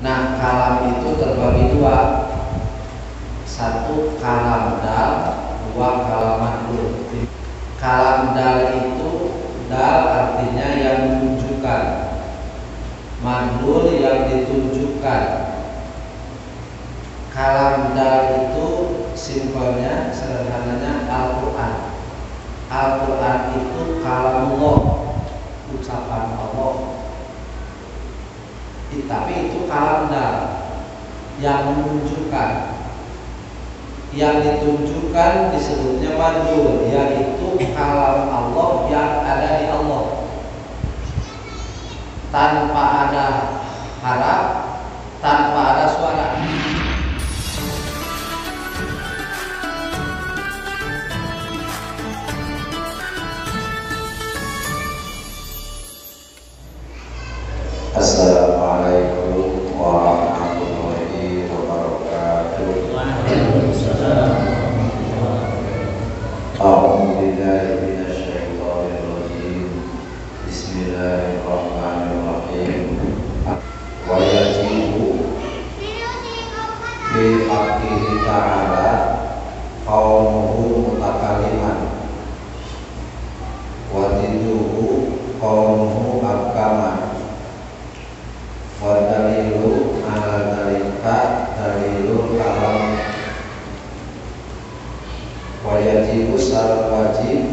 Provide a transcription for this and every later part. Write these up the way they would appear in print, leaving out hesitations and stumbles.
Nah, kalam itu terbagi dua. Satu kalam dal, dua kalam madlul. Kalam dal itu dal artinya yang menunjukkan, madlul yang ditunjukkan. Kalam dal itu simpelnya, sederhananya Al-Quran. Al-Quran itu kalamullah, ucapan Allah. Tapi itu kalam dal yang menunjukkan. Yang ditunjukkan disebutnya madlul, yaitu kalam Allah yang ada di Allah, tanpa ada haraf, tanpa ada suara. Assalamualaikum warahmatullahi wabarakatuh. A'udzu billahi minasy syaithanir rajim. Bismillahirrahmanirrahim. Wa yajibu bi haqqihi ta'ala qaumuhu mutakalliman wa tiduhu qaumuhu akaman. Wa dalilu ala dalika dalilu kalam. Wa yajibu sal wajib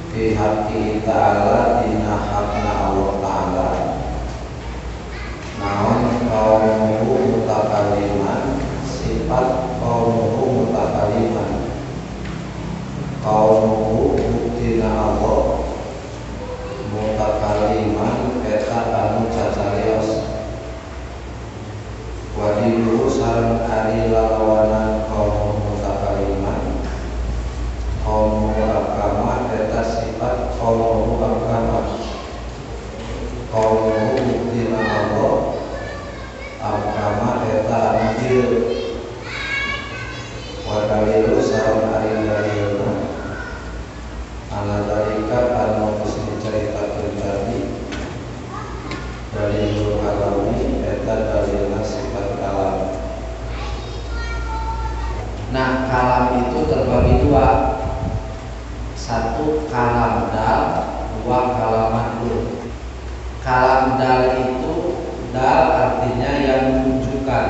fi haqqi ta'ala dina hakna Allah ta'ala naon qaumuhu mutakalliman, sifat qaumuhu mutakalliman. Qaumuhu buktina Allah mutakalliman eta anu cacarios. Wadilu sareng ari lalawanan kaum mutakalliman, kaum agama eta sifat kaum agama. Kaum buktina Allah agama eta anu dieu. Wadalilu sareng ari dalilna ala dalika anu geus dicaritakeun tadi. Dalilul kalami eta dalilna sifat kalam. Nah, kalam itu terbagi dua. Satu kalam dal, dua kalam madlul. Kalam dal itu dal artinya yang menunjukkan,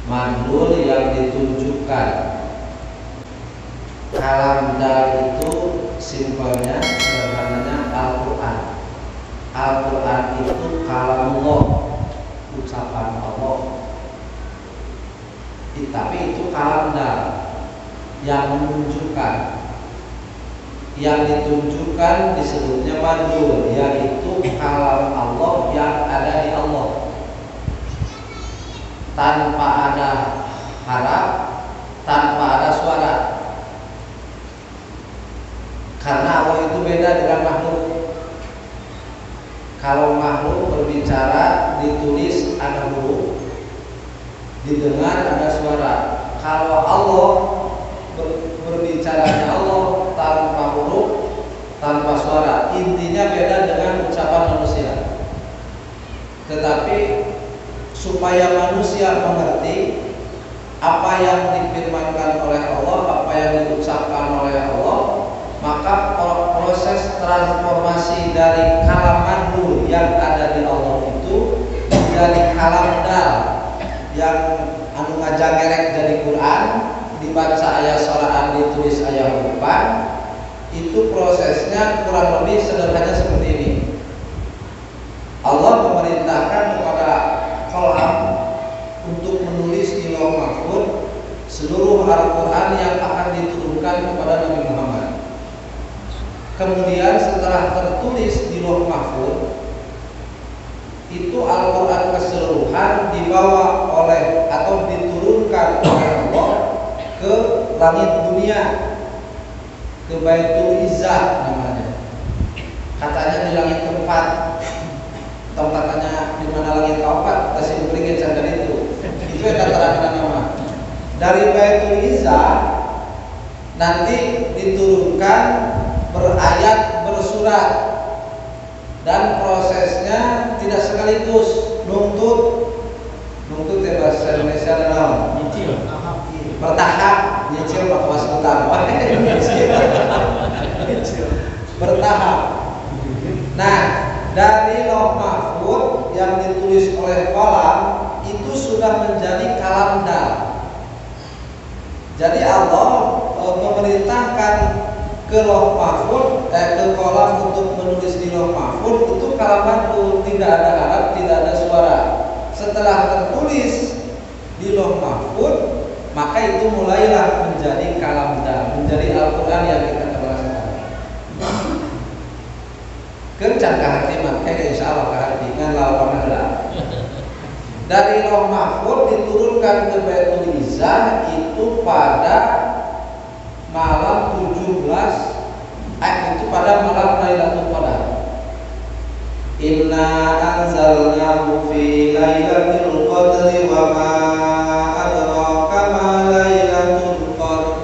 madlul yang ditunjukkan. Kalam dal itu simpelnya, sederhananya Al-Quran. Al-Quran itu kalamullah, ucapan Allah. Tapi itu kalam dal yang menunjukkan. Yang ditunjukkan disebutnya madlul, yaitu kalam Allah yang ada di Allah, tanpa ada haraf, tanpa ada suara. Karena Allah itu beda dengan makhluk. Kalau makhluk berbicara ditulis ada huruf, didengar ada suara. Kalau Allah berbicaranya Allah tanpa huruf, tanpa suara. Intinya beda dengan ucapan manusia. Tetapi supaya manusia mengerti apa yang difirmankan oleh Allah, apa yang diucapkan oleh Allah, maka proses transformasi dari kalam madlul yang ada di Allah itu dari kalam dal yang anu ngajagerek jadi Quran, dibaca ayat soraan, ditulis ayat hurufan. Itu prosesnya kurang lebih sederhana seperti ini. Allah memerintahkan kepada qalam untuk menulis di Lauh Mahfuz seluruh Al-Quran yang akan diturunkan kepada Nabi Muhammad. Kemudian setelah tertulis di Lauh Mahfuz, itu Al-Quran keseluruhan dibawa oleh atau diturunkan oleh Allah ke langit dunia, ke Baitul Izzah namanya. Katanya di langit keempat, atau katanya di mana langit keempat, kita sih berikan sadar itu yang kata nama. Dari Baitul Izzah nanti diturunkan berayat bersurat, dan prosesnya tidak sekaligus Nuntut ya bahasa Indonesia adalah Nyicil. bertahap, nyicil mah kuas utang. Bertahap. Nah, dari Lauh Mahfuz yang ditulis oleh qalam itu sudah menjadi kalam dal. Jadi Allah memerintahkan ke Lauh Mahfuz, ke qalam untuk menulis di Lauh Mahfuz itu kalam mantul, tidak ada harap, tidak ada suara. Setelah tertulis di Lauh Mahfuz, maka itu mulailah menjadi kalam dal, menjadi Al-Quran yang kita kenal sekarang. Kencang hati makanya insya Allah kehatikan lawan lah. Dari Lauh Mahfuz diturunkan ke Baitul Izzah itu pada malam 17, itu pada malam Lailatul Qadar. Inna anzalnahu fi lailatul qadri wa ma adraka ma lailatul qadr.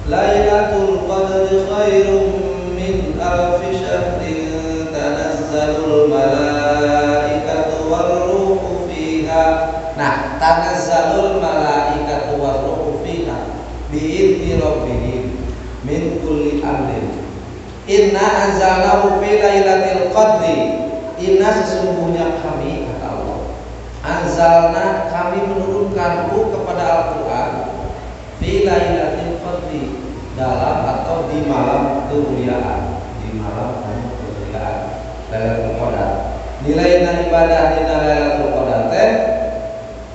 Lailatul qadri khairum min alfi syahrin tanazzalul malaikatu warruhu fiha. Nah, tanazzalul malaikatu warruhu fiha bi'izni rabbihim min kulli amrin. Inna anzalnahu fi lailatul qadri. Inna sesungguhnya kami, kata Allah, anzalna kami menurunkanmu kepada Al-Quran fi lailatul qadri, dalam atau di malam kemuliaan, di malam kemuliaan Lailatul Qadar. Nilainya ibadah di Lailatul Qadar teh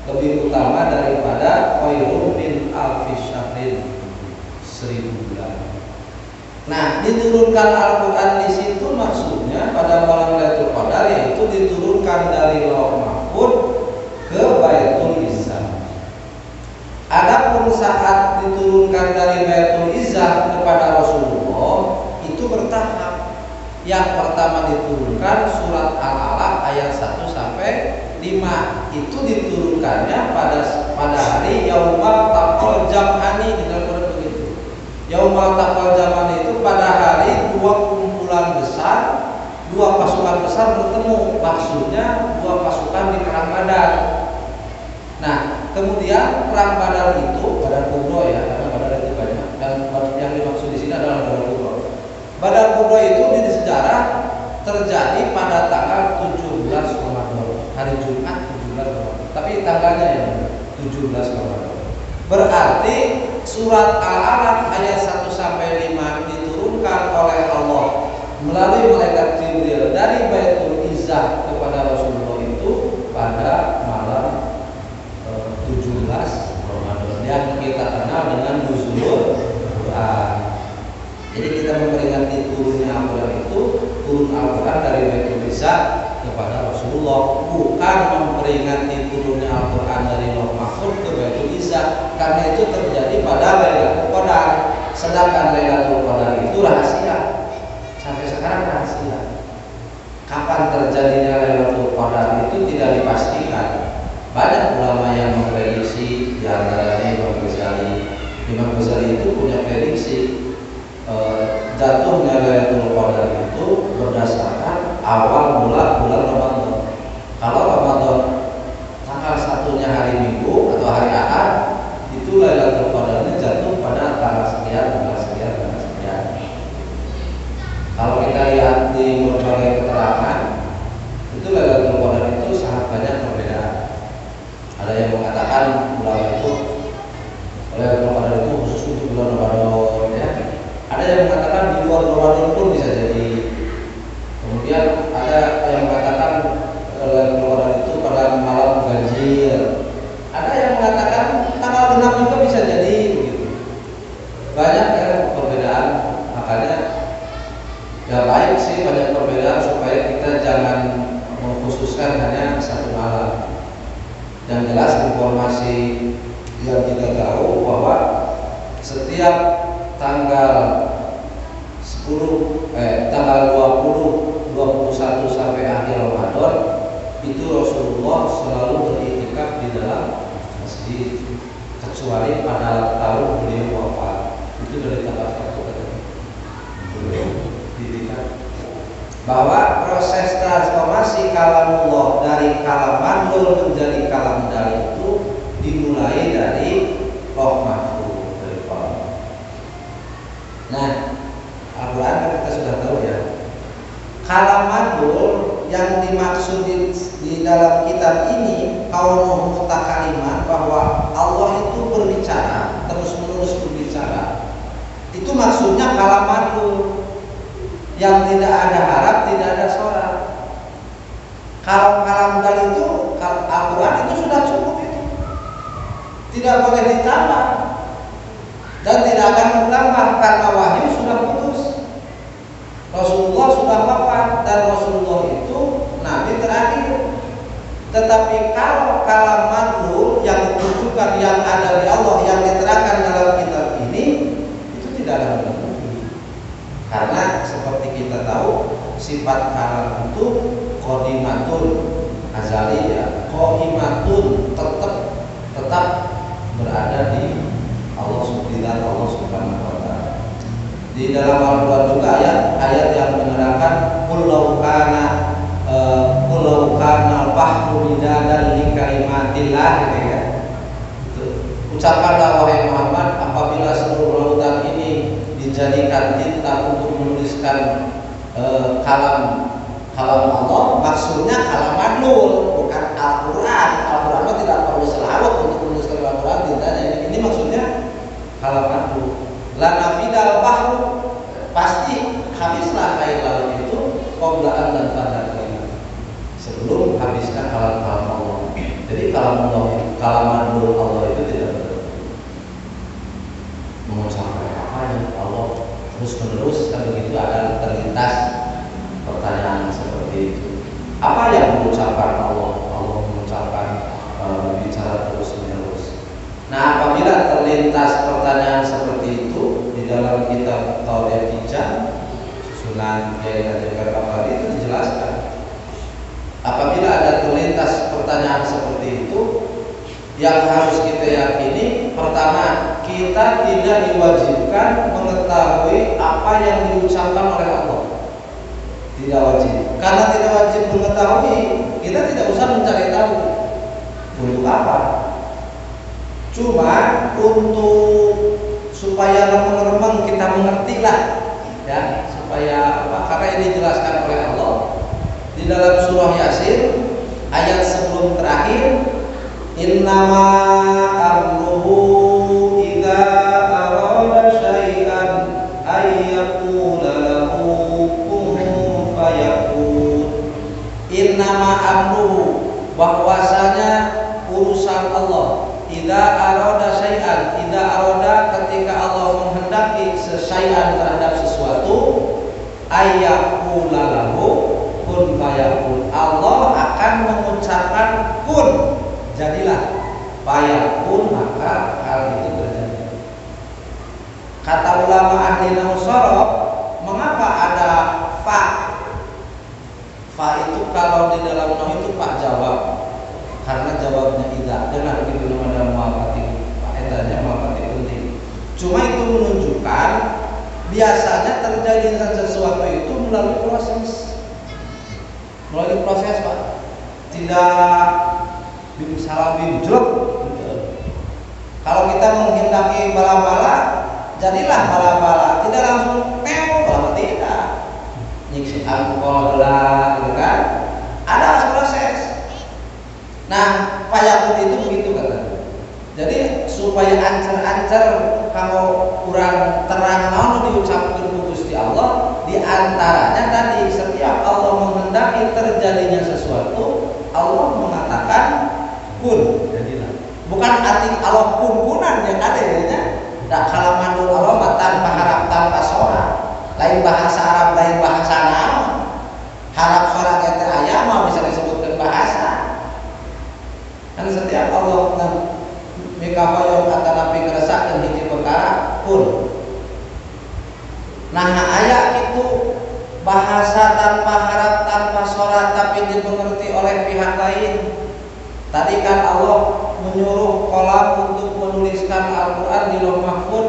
lebih utama daripada khairun min alfi syahrin, 1000 bulan. Nah, diturunkan Al-Quran di situ maksudnya pada malam Lailatul Qadar, yaitu diturunkan dari Lauh Mahfuz ke Baitul Izzah. Adapun saat diturunkan dari Baitul Izzah kepada Rasulullah itu bertahap. Yang pertama diturunkan surat Al-Alaq ayat 1 sampai 5. Itu diturunkannya pada hari Yaumal Taqal Jam'ani, di dalam Quran begitu. Yaumal Taqal Jam'ani itu pada hari dua kumpulan besar, dua pasukan besar bertemu. Maksudnya dua pasukan di perang Badar. Nah, kemudian perang Badar itu Badar Kubro ya, karena Badar itu banyak, dan yang dimaksud di sini adalah Badar Kubro. Badar Kubro itu di sejarah terjadi pada tanggal 17 Ramadan, hari Jumat 17 Ramadan. Tapi tanggalnya ya 17 Ramadan. Berarti surat Al-Alaq ayat 1 sampai 5 diturunkan oleh Allah melalui malaikat Jibril dari Baitul Izzah kepada Rasulullah itu pada malam 17 Ramadan yang kita kenal dengan Nuzulul Quran. Jadi kita memperingati turunnya Al-Quran itu, turun Al-Quran dari Baitul Izzah kepada Rasulullah, bukan memperingati turunnya Al-Quran dari Lauh Mahfuz ke Baitul Izzah, karena itu terjadi pada Lailatul Qadar. Sedangkan Lailatul Qadar itu rahasia, sampai sekarang rahasia. Kapan terjadinya Lailatul Qadar itu tidak dipastikan. Banyak ulama yang memprediksi, di antaranya Imam Ghazali. Imam Ghazali itu punya prediksi jatuhnya Lailatul Qadar itu berdasarkan awal mula bulan Ramadan. Kalau Ramadan tanggal 1-nya hari Minggu atau hari Ahad, itu Lailatul Qadarnya jatuh pada tanggal sekian, tanggal sekian, tanggal sekian. Kalau kita lihat di berbagai keterangan, itu Lailatul Qadar itu sangat banyak perbedaan. Ada yang mengatakan bulan itu Lailatul Qadar itu khusus untuk bulan Ramadan, ya. Ada yang mengatakan di luar Ramadan pun bisa jadi. Kemudian ada yang mengatakan Lailatul Qadar itu pada malam ganjil. Ada yang mengatakan tanggal genap juga bisa jadi begitu. Banyak ya perbedaan. Makanya ya baik sih banyak perbedaan supaya kita jangan mengkhususkan hanya satu malam. Yang jelas informasi yang kita tahu bahwa setiap tanggal 20, 21 sampai akhir Ramadan itu Rasulullah selalu beriktikaf di dalam masjid, kecuali pada tahun beliau wafat. Itu dari tanggal 1 beliau diiktikaf. bahwa proses transformasi kalamullah dari kalam mandul menjadi kalam dari itu dimulai dari Lauh Mahfuz, dari kalam. Nah, Al-Quran kita sudah tahu ya. Kalam mandul yang dimaksud di dalam kitab ini kaunuhu mutakaliman, bahwa Allah itu berbicara, terus menerus berbicara. Itu maksudnya kalam mandul yang tidak ada harap, tidak ada suara. Kalau kalam dal itu, Al-Quran itu sudah cukup itu. Tidak boleh ditambah dan tidak akan bertambah karena wahyu sudah putus. Rasulullah sudah wafat dan Rasulullah itu nabi terakhir. Tetapi kalau kalam mandul yang ditujukan yang ada di Allah yang diterangkan dalam kitab ini itu tidak akan berhenti. Karena seperti kita tahu sifat kalam itu qadimatun azaliyah, qadimatun tetap berada di Allah Subhanahu wa taala. Di dalam Al-Quran juga ayat yang menerangkan qul kana al-bahru midadan li kalimatillah, gitu ya. Ucapkanlah wahai Muhammad, apabila seluruh lautan ini dijadikan tinta untuk menuliskan kalam Allah, maksudnya kalam mandul, bukan Al-Quran. Al-Quran tidak perlu selawat untuk menuliskan Al-Quran tintanya. Ini maksudnya kalam mandul. La nafidal bahru, pasti habislah air laut itu qoblaan dan pada kalimat, sebelum habiskan kalam Allah. Jadi kalam mandul Allah itu tidak berhenti mengucapkan apa Allah terus menerus, kan begitu. Ada terlintas pertanyaan seperti itu, apa yang mengucapkan Allah mengucapkan bicara terus menerus. Nah, apabila terlintas pertanyaan seperti itu di dalam kitab Taurat Hijab susunan Kiai Haji Al-Kabari itu dijelaskan. Apabila ada terlintas pertanyaan seperti itu, yang harus kita yakini, pertama, kita tidak diwajibkan mengetahui apa yang diucapkan oleh Allah. Tidak wajib. Karena tidak wajib mengetahui, kita tidak usah mencari tahu. Untuk apa? Cuma untuk supaya remeng-remeng kita mengertilah, ya, supaya apa? Karena ini dijelaskan oleh Allah di dalam surah Yasin ayat sebelum terakhir, innama amruhu idza arada syai'an ayyaqula lahu kun fayakun. Innama amruhu, bahwasanya urusan Allah, idza arada syai'an, idza arada ketika Allah menghendaki sesyai'an terhadap sesuatu, ayyaqula lahu kun fayakun. Allah akan mengucapkan kun, jadilah, fayakun, maka hal itu terjadi. Kata ulama ahli nahwu sharaf, mengapa ada fa? Fa itu kalau di dalam nahwu itu pak jawab, karena jawabnya idza, dan begitu namanya muafatik, faedahnya muafatik penting. Cuma itu menunjukkan biasanya terjadi sesuatu itu melalui proses. Melalui proses, Pak. Tidak salah bimjlok. Kalau kita menghendaki bala-bala, jadilah bala-bala. Tidak langsung bala, tidak. Nyiksi angkola, gitu kan? Ada proses. Nah, payakun itu begitu katanya. Jadi supaya ancer-ancer kalau kurang terang mau diucapkan Gusti Allah, di antaranya tadi setiap Allah menghendaki terjadinya sesuatu, Allah mengatakan kun, jadilah. Bukan arti Allah kun-kunan yang ada ya. Tak kalamandul Allah tanpa harap tanpa suara. Lain bahasa Arab, lain bahasa Arab. Harap suara kata ayam mau bisa disebutkan bahasa. Dan setiap Allah mikamayom kata nabi keresak dan hiji perkara kun. Nah, ayat itu bahasa tanpa harap tanpa suara tapi dimengerti oleh pihak lain. Tadi kan Allah menyuruh kolam untuk menuliskan Al-Quran di Lauh Mahfuz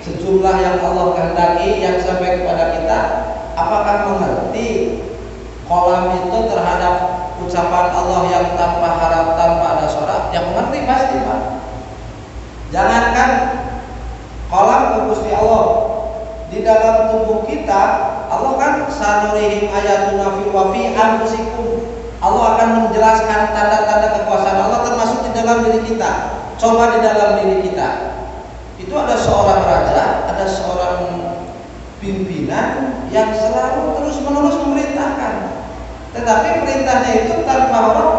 sejumlah yang Allah kehendaki yang sampai kepada kita. Apakah mengerti kolam itu terhadap ucapan Allah yang tanpa harap, tanpa ada suara, yang mengerti pasti Pak. Jangankan kolam Gusti Allah, di dalam tubuh kita Allah kan sanurihim ayatuna fi anfusikum. Allah akan menjelaskan tanda-tanda kekuasaan Allah termasuk di dalam diri kita. Coba di dalam diri kita. Itu ada seorang raja, ada seorang pimpinan yang selalu terus-menerus memerintahkan. Tetapi perintahnya itu tanpa huruf,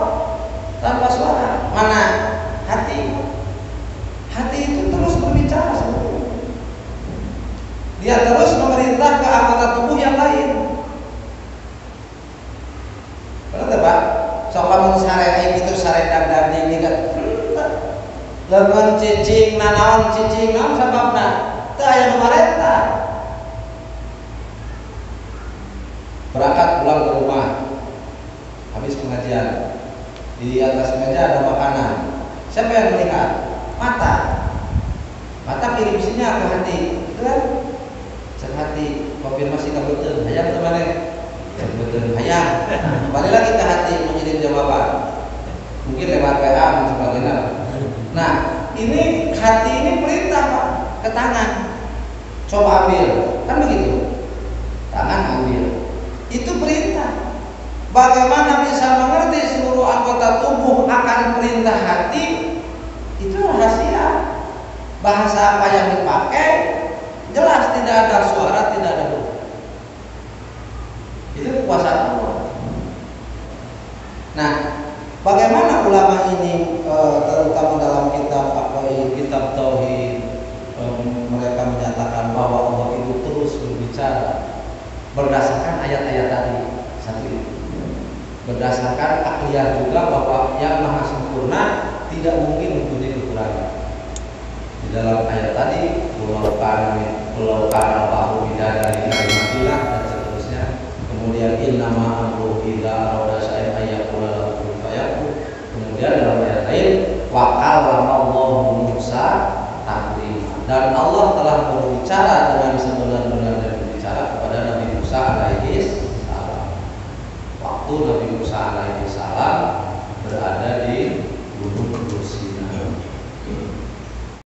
tanpa suara. Mana hati? Hati itu terus berbicara sebetulnya. Dia terus memerintah ke anggota tubuh yang lain. Betul Pak? Soal sare itu sare dan ini kan. Lengan cicing nanaon sababna teu aya nu marentah. Berangkat pulang ke rumah. Habis pengajian. Di atas meja ada makanan. Siapa yang melihat? Mata. Mata kirim sinyal ke hati. Itu kan? Cek hati konfirmasi ka beuteun. Hayang teu maneh? Beuteun hayang. Kembali lagi ke hati mengirim jawaban. Mungkin lewat WA dan sebagainya. Nah, ini hati ini perintah Pak ke tangan. Coba ambil, kan begitu. Tangan ambil. Itu perintah. Bagaimana bisa mengerti seluruh anggota tubuh akan perintah hati? Itu rahasia. Bahasa apa yang dipakai jelas, tidak ada suara, tidak ada huruf. Itu kekuasaan Allah. Nah, bagaimana ulama ini terutama dalam kitab tauhid mereka menyatakan bahwa Allah itu terus berbicara berdasarkan ayat-ayat tadi satu itu. Berdasarkan akliyah juga bahwa yang maha sempurna tidak mungkin mempunyai kekurangan. Di dalam ayat tadi pulau kana bahu bidadari kalimatillah dan seterusnya. Kemudian innama amruhu idza arada syai'an ayyaqula lahu kun fayakun. Kemudian dalam ayat lain wa kallamallahu Musa taklima. Dan Allah telah berbicara dengan sebenar-benarnya berbicara kepada Nabi Musa alaihi salam. Waktu Nabi Musa alaihi salam berada di Gunung Sinai.